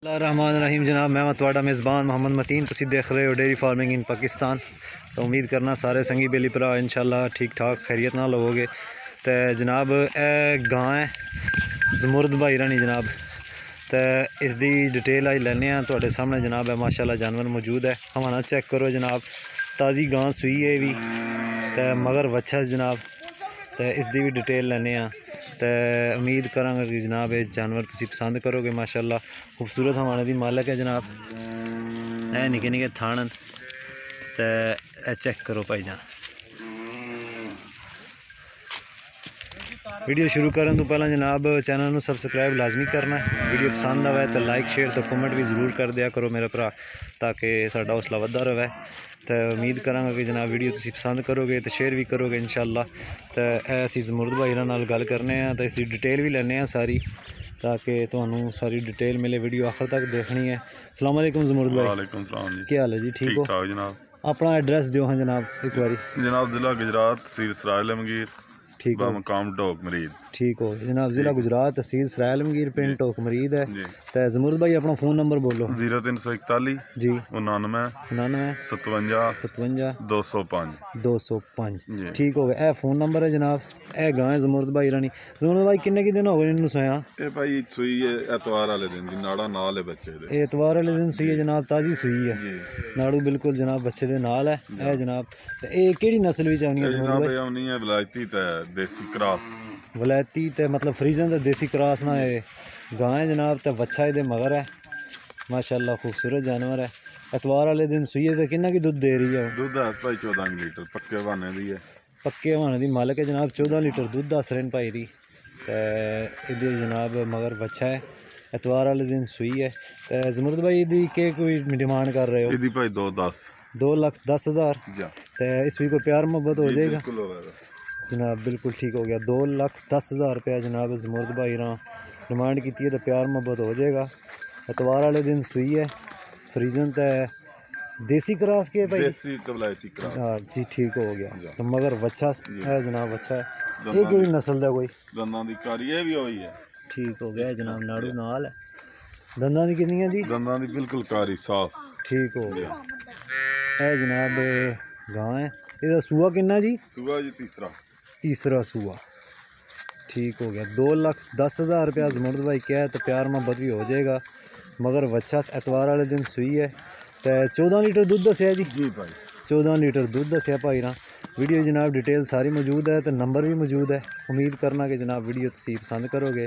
रहमान रहीम जनाब, मैं तुहाडा मेज़बान मोहम्मद मतीन। तुसीं देख रहे हो डेयरी फार्मिंग इन पाकिस्तान। तो उम्मीद करना सारे संगी बेली भरा इंशाल्लाह ठीक ठाक खैरियत नाल होवोगे। तो जनाब ए गां है ज़मुर्द भाई रानी जनाब, तो इसकी डिटेल आई लैने तुहाडे सामने जनाब है। माशाल्लाह जानवर मौजूद है, हवाना चेक करो जनाब। ताज़ी गां सूई है भी तो मगर वच्छा जनाब, तो इसकी भी डिटेल लैने। तो उम्मीद करांगा कि जनाब ये जानवर तुसीं पसंद करोगे। माशाल्लाह खूबसूरत हवाने की मालक है जनाब। ए निके निके थान तो चेक करो भाई जान। वीडियो शुरू करने तो पहले जनाब चैनल को सबसक्राइब लाजमी करना है। वीडियो पसंद आवे तो लाइक शेयर तो कमेंट भी ज़रूर कर दिया करो मेरे भरा, ताकि साडा हौसला वधदा रहे। तो उम्मीद करांगा कि जनाब वीडियो तुसीं पसंद करोगे तो शेयर भी करोगे इंशाल्लाह। तो असीं ज़मुर्द भाई नाल गल करने तो इसकी डिटेल भी लैने सारी, ताकि तुहानू सारी डिटेल मिले। वीडियो आखिर तक देखनी है। अस्सलाम वालेकुम ज़मुर्द भाई। वालेकुम सलाम जी। क्या हाल है जी? ठीक हो जनाब? अपना एड्रैस दियो हाँ जनाब एक बारी। जनाब ज़िला गुजरात, तहसील सराय आलमगीर, ठीक हो मकाम टोक मरीद। ठीक हो जनाब, ज़िला गुजरात, तहसील सराय आलमगीर, पिंड टोक मरीद है। तो ज़मुर्द भाई अपना फ़ोन नंबर बोलो। 0341 जी 99 99 57 57 205 205। ठीक हो गया। ए फ़ोन नंबर है जनाब। ए गां है ज़मुर्द भाई रानी। ज़मुर्द भाई किन्ने दिन हो गए इन्हू सोया? ये भाई सुई है एतवार वाले दिन दी, नाड़ा नाल है बच्चे दे। एतवार वाले दिन सुई है जनाब, ताज़ी सुई है, नाड़ू बिल्कुल जनाब बच्चे दे नाल है। ए जनाब ये केड़ी नस्ल विच आउनी है ज़मुर्द भाई? आउनी है वलायती ते देसी क्रॉस। वलायती ते मतलब फ्रीजन ते देसी क्रॉस ना है गां है जनाब। तो बच्चा ये मगर है माशाल्लाह, खूबसूरत जानवर है। एतवार वाले दिन सुई है। तो किन्ना की दुध दे रही है? दुध है भाई 14 लीटर, पक्के बहाने दी है। पक्के हवाने की मालक है जनाब। 14 लीटर दुध दस रहे भाई दी। तो ये जनाब मगर बच्चा है, एतवार वाले दिन सुई है। तो ज़मुर्द भाई ये के कोई डिमांड कर रहे हो? ये भाई 210 2,10,000। तो इस भी कोई प्यार मोहब्बत हो जाएगा जनाब? बिल्कुल ठीक हो गया। 2,10,000 रुपया जनाब ज़मुर्द भाई रा डिमांड की है, तो प्यार मोहब्बत हो जाएगा। एतवार वाले दिन सुई है, फ्रीजन तो देसी क्रॉस के भाई? देसी कबलायती क्रॉस। हाँ जी ठीक हो गया। तो मगर बच्चा है जनाब, अच्छा है। ये कोई नस्ल का कोई दंदां दी कारी है भी होई है। ठीक हो गया जनाब, नाड़ू नाल है। दंदां दी कितनी है जी? दंदां दी बिल्कुल कारी साफ। ठीक हो गया। है जनाब गां है। इसका सूआ किन्ना जी? सूआ जी तीसरा सूआ। ठीक हो गया। 2,10,000 रुपया ज़मुर्द भाई क्या है, तो प्यार मोहब्बत भी हो जाएगा। मगर बच्चा एतवार वाले दिन सुई है। तो 14 लीटर दुध दसिया जी? जी भाई 14 लीटर दुध दसिया भाई ना। वीडियो जनाब डिटेल सारी मौजूद है, तो नंबर भी मौजूद है। उम्मीद करना कि जनाब वीडियो तुसीं पसंद करोगे।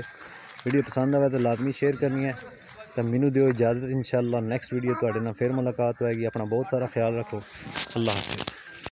वीडियो पसंद आवे तो लाजमी शेयर करनी है। तो मैनू दियो इजाज़त, इंशाल्लाह नेक्स्ट वीडियो तुहाडे नाल फिर मुलाकात होएगी। अपना बहुत सारा ख्याल रखो। अल्लाह हाफिज़।